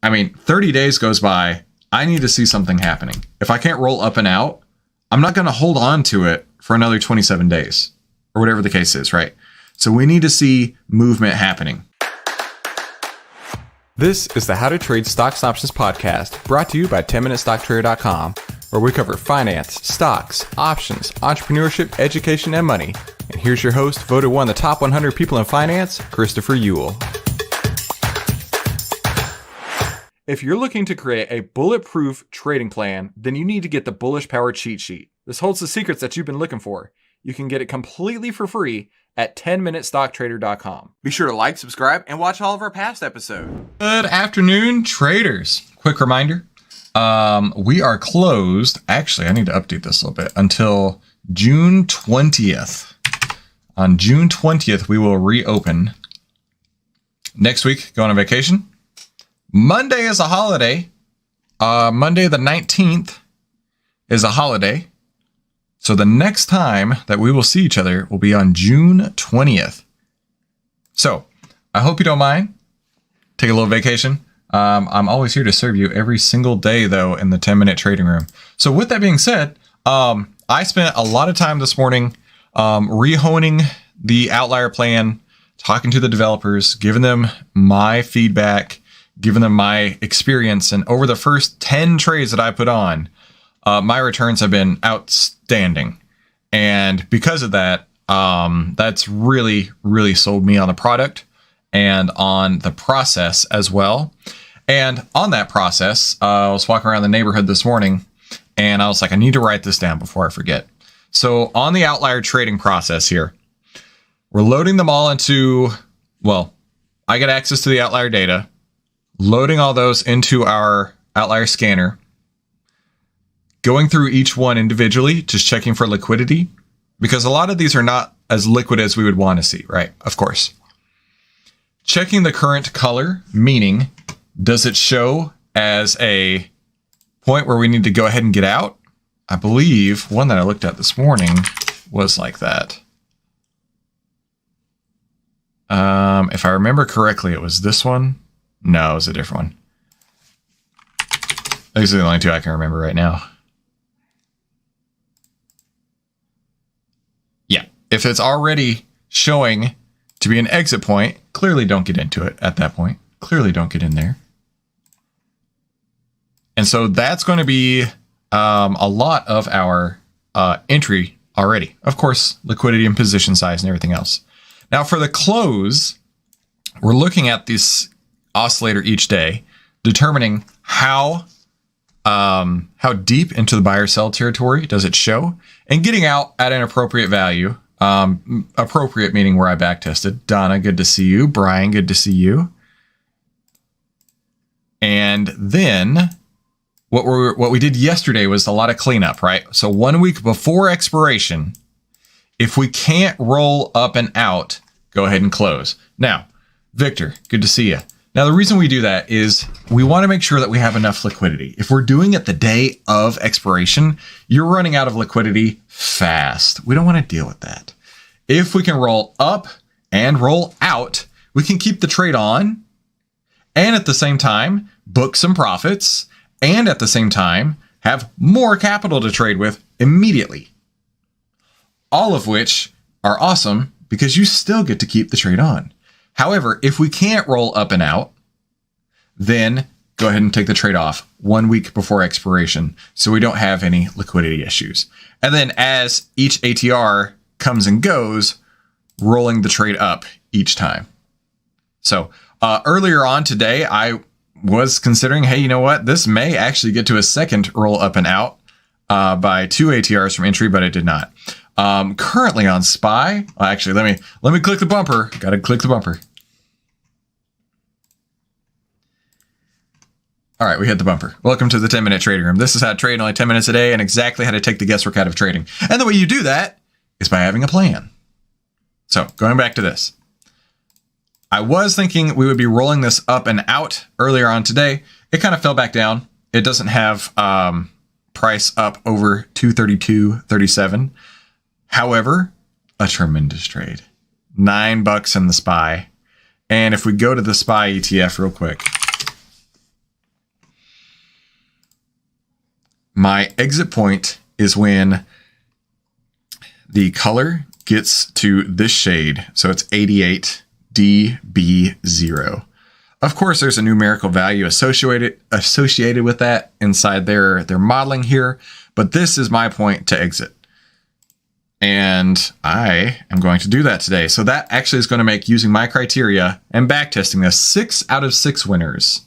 I mean, 30 days goes by. I need to see something happening. If I can't roll up and out, I'm not going to hold on to it for another 27 days or whatever the case is, right? So we need to see movement happening. This is the How to Trade Stocks and Options podcast, brought to you by 10MinuteStockTrader.com, where we cover finance, stocks, options, entrepreneurship, education, and money. And here's your host, voted one of the top 100 people in finance, Christopher Ewell. If you're looking to create a bulletproof trading plan, then you need to get the Bullish Power Cheat Sheet. This holds the secrets that you've been looking for. You can get it completely for free at 10MinuteStockTrader.com. Be sure to like, subscribe, and watch all of our past episodes. Good afternoon, traders. Quick reminder, we are closed. Actually, I need to update this a little bit until June 20th. On June 20th, we will reopen. Next week, go on vacation. Monday is a holiday. Monday the 19th is a holiday. So the next time that we will see each other will be on June 20th. So I hope you don't mind. Take a little vacation. I'm always here to serve you every single day, though, in the 10-minute trading room. So with that being said, I spent a lot of time this morning rehoning the Outlier plan, talking to the developers, giving them my feedback, giving them my experience. And over the first 10 trades that I put on, my returns have been outstanding. And because of that, that's really, really sold me on the product and on the process as well. And on that process, I was walking around the neighborhood this morning and I was like, I need to write this down before I forget. So on the Outlier trading process here, we're loading them all into, well, I get access to the Outlier data, loading all those into our Outlier scanner, going through each one individually, just checking for liquidity, because a lot of these are not as liquid as we would want to see, right? Of course. Checking the current color, meaning, does it show as a point where we need to go ahead and get out? I believe one that I looked at this morning was like that. If I remember correctly, it was this one. No, it was a different one. These are the only two I can remember right now. Yeah, if it's already showing to be an exit point, clearly don't get into it at that point. Clearly don't get in there. And so that's going to be a lot of our entry already. Of course, liquidity and position size and everything else. Now for the close, we're looking at this oscillator each day, determining how deep into the buy or sell territory does it show, and getting out at an appropriate value. Appropriate meaning where I back tested. Donna, good to see you. Brian, good to see you. And then what we did yesterday was a lot of cleanup, right? So 1 week before expiration, if we can't roll up and out, go ahead and close. Now, Victor, good to see you. Now, the reason we do that is we want to make sure that we have enough liquidity. If we're doing it the day of expiration, you're running out of liquidity fast. We don't want to deal with that. If we can roll up and roll out, we can keep the trade on and at the same time book some profits and at the same time have more capital to trade with immediately. All of which are awesome because you still get to keep the trade on. However, if we can't roll up and out, then go ahead and take the trade off 1 week before expiration so we don't have any liquidity issues. And then as each ATR comes and goes, rolling the trade up each time. So earlier on today, I was considering, hey, you know what? This may actually get to a second roll up and out by 2 ATRs from entry, but it did not. Currently on SPY, actually, let me click the bumper. Got to click the bumper. All right, we hit the bumper. Welcome to the 10-minute trading room. This is how to trade in only 10 minutes a day and exactly how to take the guesswork out of trading. And the way you do that is by having a plan. So going back to this, I was thinking we would be rolling this up and out earlier on today. It kind of fell back down. It doesn't have price up over 232.37. However, a tremendous trade. $9 in the SPY. And if we go to the SPY ETF real quick, my exit point is when the color gets to this shade. So it's 88 dB0. Of course, there's a numerical value associated with that inside their modeling here, but this is my point to exit. And I am going to do that today. So that actually is going to make using my criteria and backtesting this 6 out of 6 winners.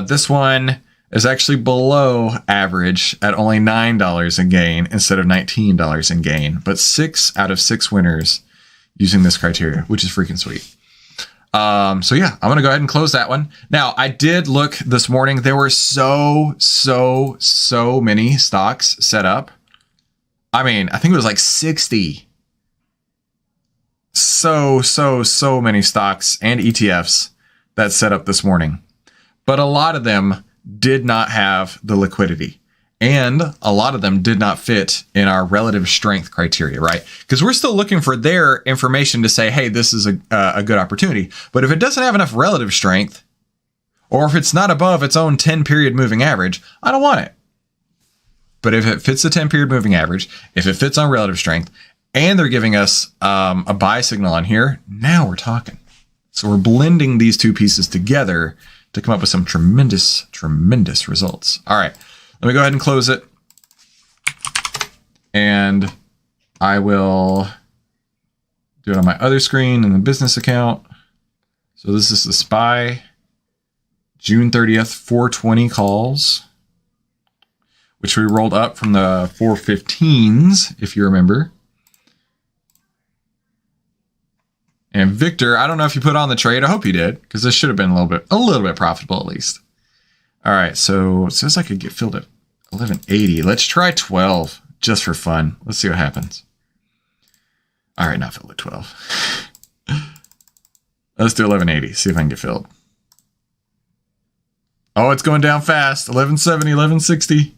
This one is actually below average at only $9 in gain instead of $19 in gain, but 6 out of 6 winners using this criteria, which is freaking sweet. So yeah, I'm going to go ahead and close that one. Now, I did look this morning. There were so many stocks set up. I mean, I think it was like 60. So many stocks and ETFs that set up this morning. But a lot of them did not have the liquidity. And a lot of them did not fit in our relative strength criteria, right? Because we're still looking for their information to say, hey, this is a good opportunity. But if it doesn't have enough relative strength, or if it's not above its own 10-period moving average, I don't want it. But if it fits the 10-period moving average, if it fits on relative strength, and they're giving us a buy signal on here, now we're talking. So we're blending these two pieces together to come up with some tremendous results. All right, let me go ahead and close it. And I will do it on my other screen in the business account. So this is the SPY June 30th, 420 calls, which we rolled up from the 415s, if you remember. And Victor, I don't know if you put on the trade. I hope you did, because this should have been a little bit profitable at least. All right, so it says I could get filled at 1180. Let's try 12 just for fun. Let's see what happens. All right, not filled at 12. Let's do 1180. See if I can get filled. Oh, it's going down fast. 1170, 1160.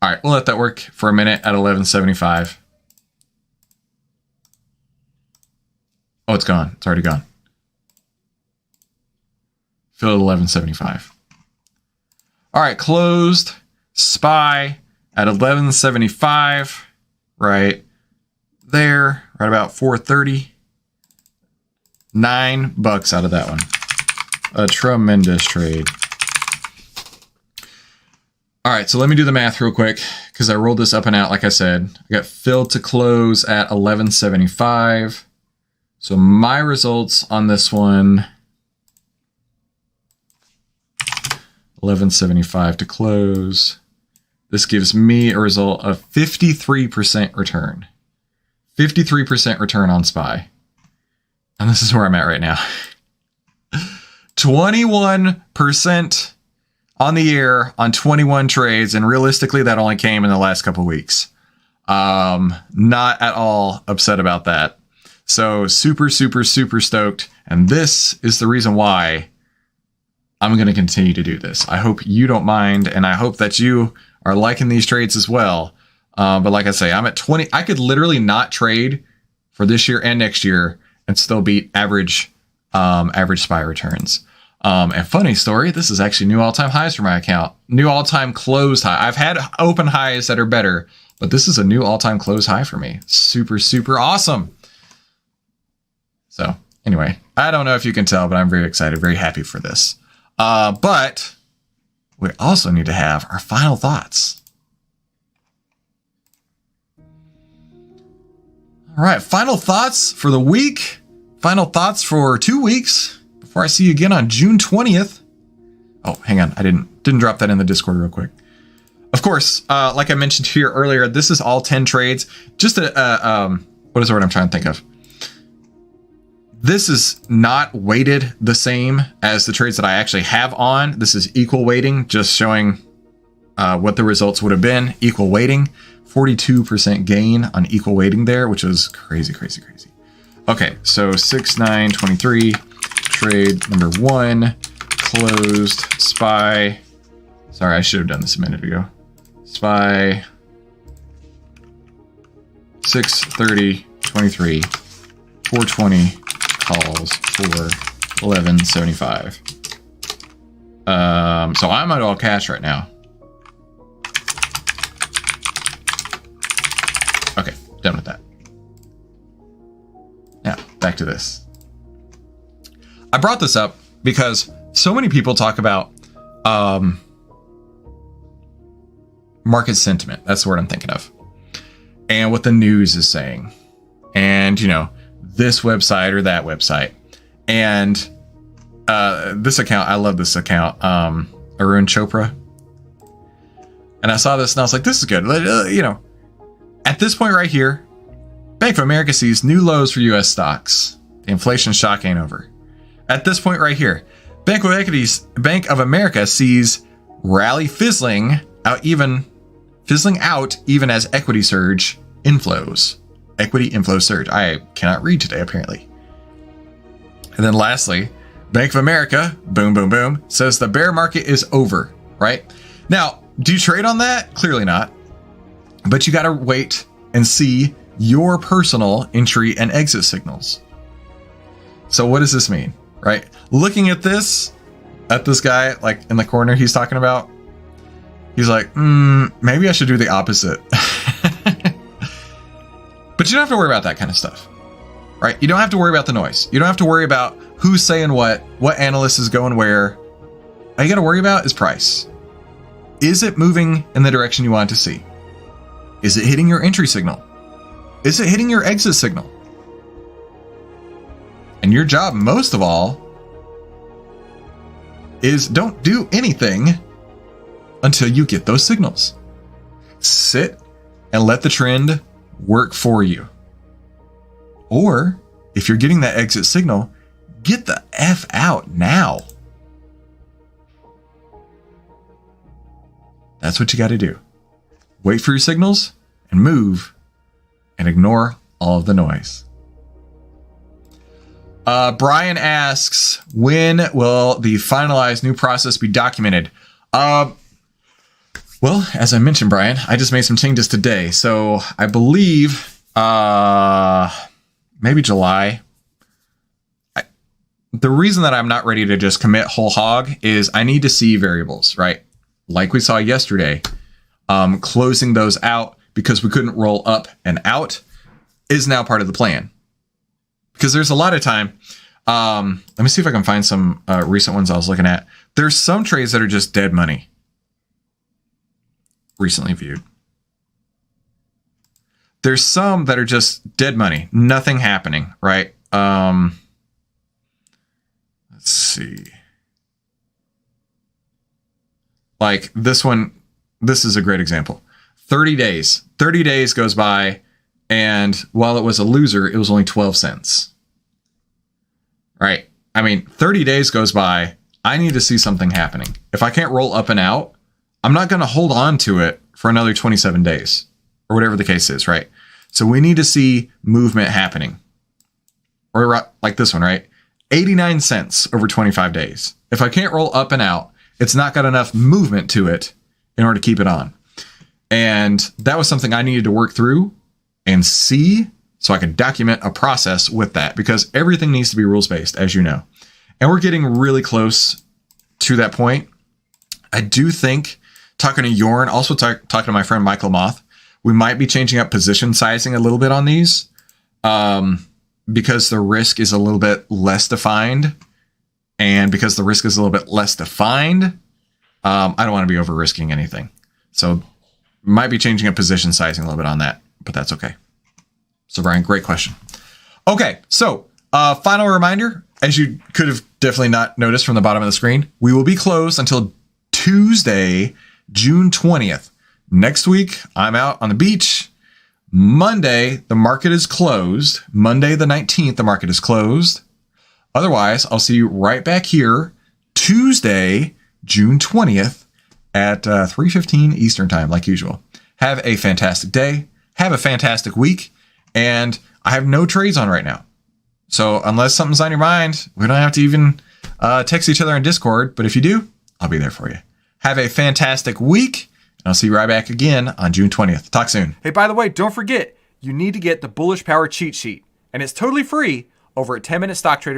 All right, we'll let that work for a minute at 1175. Oh, it's gone. It's already gone. Fill at 1175. All right, closed. SPY at 1175. Right there. Right about 430. $9 out of that one. A tremendous trade. All right, so let me do the math real quick because I rolled this up and out like I said. I got filled to close at 1175. So my results on this one, 1175 to close. This gives me a result of 53% return. 53% return on SPY. And this is where I'm at right now. 21% on the year on 21 trades. And realistically, that only came in the last couple of weeks. Not at all upset about that. So super stoked. And this is the reason why I'm going to continue to do this. I hope you don't mind. And I hope that you are liking these trades as well. But like I say, I'm at 20. I could literally not trade for this year and next year and still beat average SPY returns. And funny story, this is actually new all-time highs for my account. New all-time closed high. I've had open highs that are better, but this is a new all-time close high for me. Super awesome. So anyway, I don't know if you can tell, but I'm very excited, very happy for this. But we also need to have our final thoughts. All right, final thoughts for the week. Final thoughts for 2 weeks before I see you again on June 20th. Oh, hang on. I didn't drop that in the Discord real quick. Of course, like I mentioned here earlier, this is all 10 trades. Just what is the word I'm trying to think of? This is not weighted the same as the trades that I actually have on. This is equal weighting, just showing what the results would have been. Equal weighting, 42% gain on equal weighting there, which is crazy. Okay, so 6/9/23, trade number 1, closed, SPY. Sorry, I should have done this a minute ago. SPY, 6/30/23, 420 calls for 1175. So I'm at all cash right now. Okay, done with that. Now, back to this. I brought this up because so many people talk about market sentiment. That's the word I'm thinking of. And what the news is saying. And, you know, this website or that website. And this account, I love this account, Arun Chopra. And I saw this and I was like, this is good. You know, at this point right here, Bank of America sees new lows for U.S. stocks. The inflation shock ain't over. At this point right here, Bank of America sees rally fizzling out even as equity surge inflows. Equity inflow surge. I cannot read today, apparently. And then lastly, Bank of America, boom, boom, boom, says the bear market is over, right? Now, do you trade on that? Clearly not. But you got to wait and see your personal entry and exit signals. So what does this mean, right? Looking at this guy, like in the corner he's talking about, he's like, maybe I should do the opposite. But you don't have to worry about that kind of stuff, right? You don't have to worry about the noise. You don't have to worry about who's saying what analyst is going where. All you got to worry about is price. Is it moving in the direction you want it to see? Is it hitting your entry signal? Is it hitting your exit signal? And your job, most of all, is don't do anything until you get those signals. Sit and let the trend work for you. Or if you're getting that exit signal, get the F out now. That's what you got to do. Wait for your signals and move and ignore all of the noise. Brian asks, when will the finalized new process be documented? Well, as I mentioned, Brian, I just made some changes today. So I believe maybe July. The reason that I'm not ready to just commit whole hog is I need to see variables, right? Like we saw yesterday, closing those out because we couldn't roll up and out is now part of the plan. Because there's a lot of time. Let me see if I can find some recent ones I was looking at. There's some trades that are just dead money. Recently viewed. There's some that are just dead money. Nothing happening, right? Let's see. Like this one, this is a great example. 30 days. 30 days goes by, and while it was a loser, it was only 12 cents. Right? I mean, 30 days goes by, I need to see something happening. If I can't roll up and out, I'm not going to hold on to it for another 27 days or whatever the case is, right? So we need to see movement happening. Or like this one, right? 89 cents over 25 days. If I can't roll up and out, it's not got enough movement to it in order to keep it on. And that was something I needed to work through and see so I could document a process with that, because everything needs to be rules-based, as you know. And we're getting really close to that point. I do think, talking to Jorn, also talking to my friend Michael Moth, we might be changing up position sizing a little bit on these because the risk is a little bit less defined. And because the risk is a little bit less defined, I don't want to be over risking anything. So might be changing up position sizing a little bit on that, but that's okay. So Brian, great question. Okay, so final reminder, as you could have definitely not noticed from the bottom of the screen, we will be closed until Tuesday, June 20th. Next week, I'm out on the beach. Monday, the market is closed. Monday, the 19th, the market is closed. Otherwise, I'll see you right back here Tuesday, June 20th at 3:15 Eastern time, like usual. Have a fantastic day. Have a fantastic week. And I have no trades on right now. So unless something's on your mind, we don't have to even text each other on Discord. But if you do, I'll be there for you. Have a fantastic week. And I'll see you right back again on June 20th. Talk soon. Hey, by the way, don't forget, you need to get the Bullish Power cheat sheet. And it's totally free over at 10minutestocktrader.com.